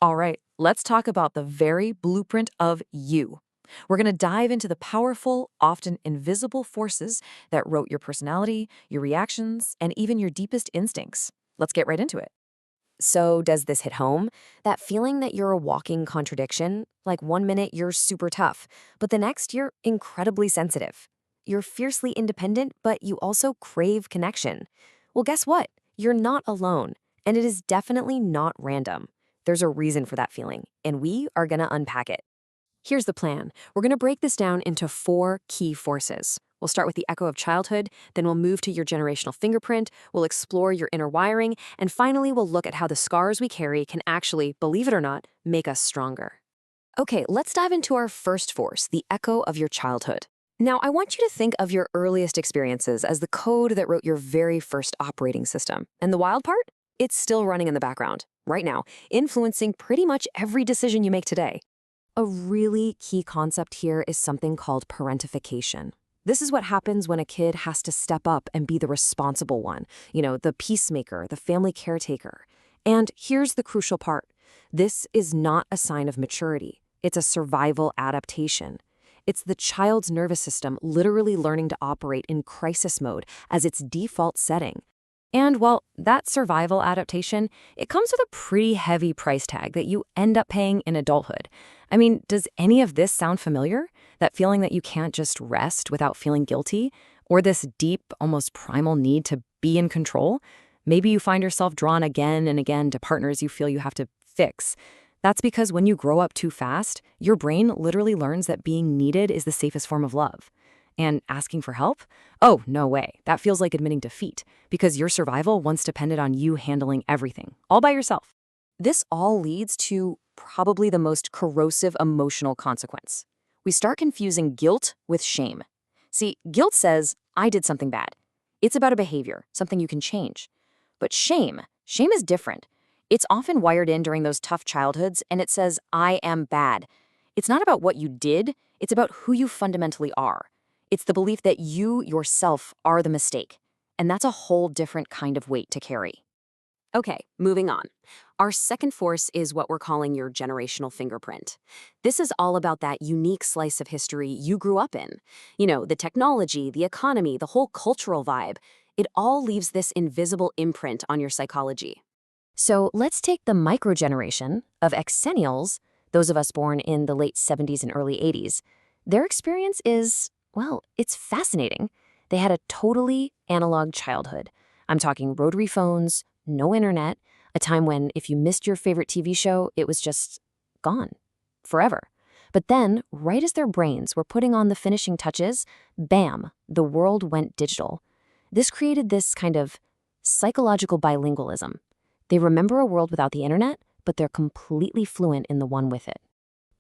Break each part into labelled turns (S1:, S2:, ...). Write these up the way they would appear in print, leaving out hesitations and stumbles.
S1: All right, let's talk about the very blueprint of you. We're going to dive into the powerful, often invisible forces that wrote your personality, your reactions, and even your deepest instincts. Let's get right into it.
S2: So, does this hit home? That feeling that you're a walking contradiction? Like one minute you're super tough, but the next you're incredibly sensitive. You're fiercely independent, but you also crave connection. Well, guess what? You're not alone, and it is definitely not random. There's a reason for that feeling, and we are going to unpack it. Here's the plan. We're going to break this down into 4 key forces. We'll start with the echo of childhood, then we'll move to your generational fingerprint, we'll explore your inner wiring, and finally we'll look at how the scars we carry can actually, believe it or not, make us stronger. Okay, let's dive into our first force, the echo of your childhood. Now, I want you to think of your earliest experiences as the code that wrote your very first operating system. And the wild part? It's still running in the background, right now, influencing pretty much every decision you make today. A really key concept here is something called parentification. This is what happens when a kid has to step up and be the responsible one, the peacemaker, the family caretaker. And here's the crucial part. This is not a sign of maturity. It's a survival adaptation. It's the child's nervous system literally learning to operate in crisis mode as its default setting. And while that survival adaptation, it comes with a pretty heavy price tag that you end up paying in adulthood. I mean, does any of this sound familiar? That feeling that you can't just rest without feeling guilty? Or this deep, almost primal need to be in control? Maybe you find yourself drawn again and again to partners you feel you have to fix. That's because when you grow up too fast, your brain literally learns that being needed is the safest form of love. And asking for help? Oh, no way. That feels like admitting defeat, because your survival once depended on you handling everything, all by yourself. This all leads to probably the most corrosive emotional consequence. We start confusing guilt with shame. See, guilt says, I did something bad. It's about a behavior, something you can change. But shame is different. It's often wired in during those tough childhoods, and it says, I am bad. It's not about what you did, it's about who you fundamentally are. It's the belief that you yourself are the mistake. And that's a whole different kind of weight to carry. Okay, moving on. Our second force is what we're calling your generational fingerprint. This is all about that unique slice of history you grew up in. The technology, the economy, the whole cultural vibe. It all leaves this invisible imprint on your psychology. So let's take the microgeneration of exennials, those of us born in the late 70s and early 80s. Their experience is, well, it's fascinating. They had a totally analog childhood. I'm talking rotary phones, no internet, a time when if you missed your favorite TV show, it was just gone, forever. But then, right as their brains were putting on the finishing touches, bam, the world went digital. This created this kind of psychological bilingualism. They remember a world without the internet, but they're completely fluent in the one with it.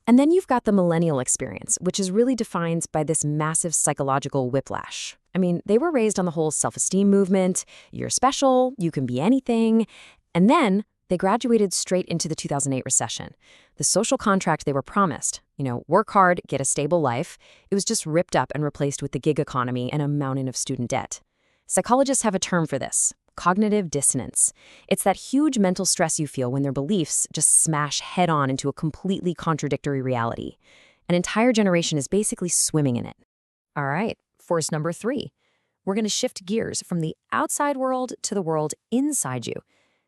S2: And then you've got the millennial experience, which is really defined by this massive psychological whiplash. I mean, they were raised on the whole self-esteem movement, you're special, you can be anything, and then they graduated straight into the 2008 recession. The social contract they were promised, work hard, get a stable life, it was just ripped up and replaced with the gig economy and a mountain of student debt. Psychologists have a term for this. Cognitive dissonance. It's that huge mental stress you feel when their beliefs just smash head-on into a completely contradictory reality. An entire generation is basically swimming in it. All right, force number 3. We're going to shift gears from the outside world to the world inside you.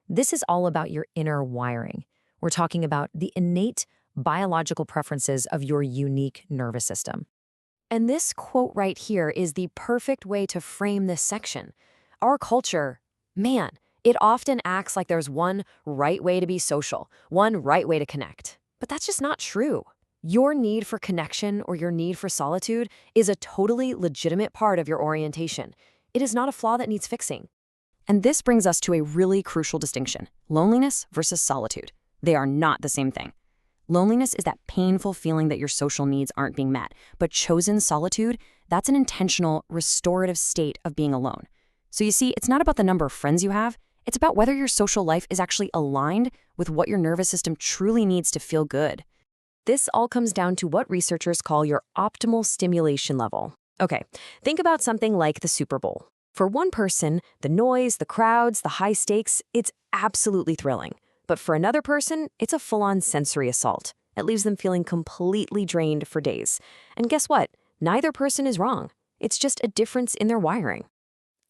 S2: This is all about your inner wiring. We're talking about the innate biological preferences of your unique nervous system. And this quote right here is the perfect way to frame this section. Our culture, man, it often acts like there's one right way to be social, one right way to connect. But that's just not true. Your need for connection or your need for solitude is a totally legitimate part of your orientation. It is not a flaw that needs fixing. And this brings us to a really crucial distinction: loneliness versus solitude. They are not the same thing. Loneliness is that painful feeling that your social needs aren't being met, but chosen solitude, that's an intentional, restorative state of being alone. So you see, it's not about the number of friends you have, it's about whether your social life is actually aligned with what your nervous system truly needs to feel good. This all comes down to what researchers call your optimal stimulation level. Okay, think about something like the Super Bowl. For one person, the noise, the crowds, the high stakes, it's absolutely thrilling. But for another person, it's a full-on sensory assault. It leaves them feeling completely drained for days. And guess what? Neither person is wrong. It's just a difference in their wiring.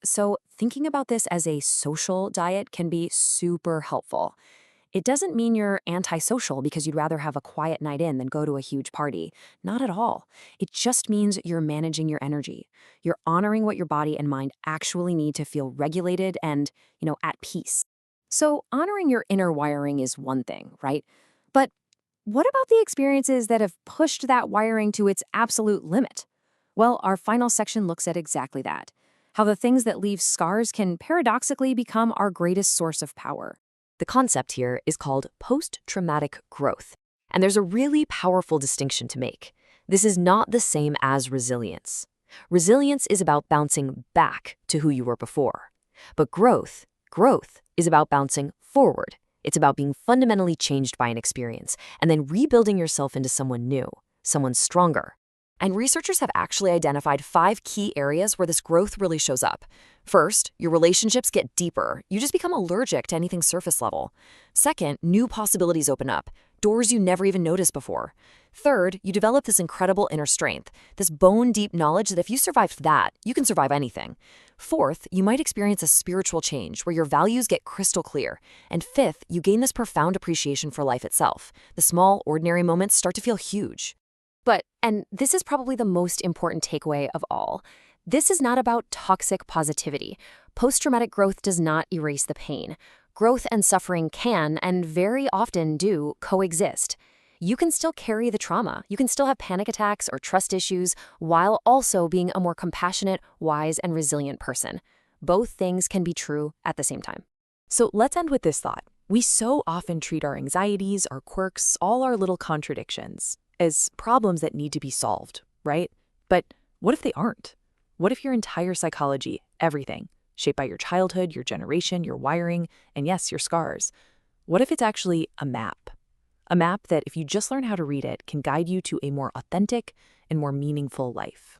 S2: So, thinking about this as a social diet can be super helpful. It doesn't mean you're antisocial because you'd rather have a quiet night in than go to a huge party. Not at all. It just means you're managing your energy. You're honoring what your body and mind actually need to feel regulated and, at peace. So, honoring your inner wiring is one thing, right? But what about the experiences that have pushed that wiring to its absolute limit? Well, our final section looks at exactly that. How the things that leave scars can paradoxically become our greatest source of power. The concept here is called post-traumatic growth. And there's a really powerful distinction to make. This is not the same as resilience. Resilience is about bouncing back to who you were before. But growth is about bouncing forward. It's about being fundamentally changed by an experience and then rebuilding yourself into someone new, someone stronger. And researchers have actually identified 5 key areas where this growth really shows up. First, your relationships get deeper. You just become allergic to anything surface level. Second, new possibilities open up, doors you never even noticed before. Third, you develop this incredible inner strength, this bone-deep knowledge that if you survived that, you can survive anything. Fourth, you might experience a spiritual change where your values get crystal clear. And fifth, you gain this profound appreciation for life itself. The small, ordinary moments start to feel huge. And this is probably the most important takeaway of all, this is not about toxic positivity. Post-traumatic growth does not erase the pain. Growth and suffering can, and very often do, coexist. You can still carry the trauma. You can still have panic attacks or trust issues while also being a more compassionate, wise, and resilient person. Both things can be true at the same time.
S1: So let's end with this thought. We so often treat our anxieties, our quirks, all our little contradictions as problems that need to be solved, right? But what if they aren't? What if your entire psychology, everything, shaped by your childhood, your generation, your wiring, and yes, your scars, what if it's actually a map? A map that, if you just learn how to read it, can guide you to a more authentic and more meaningful life.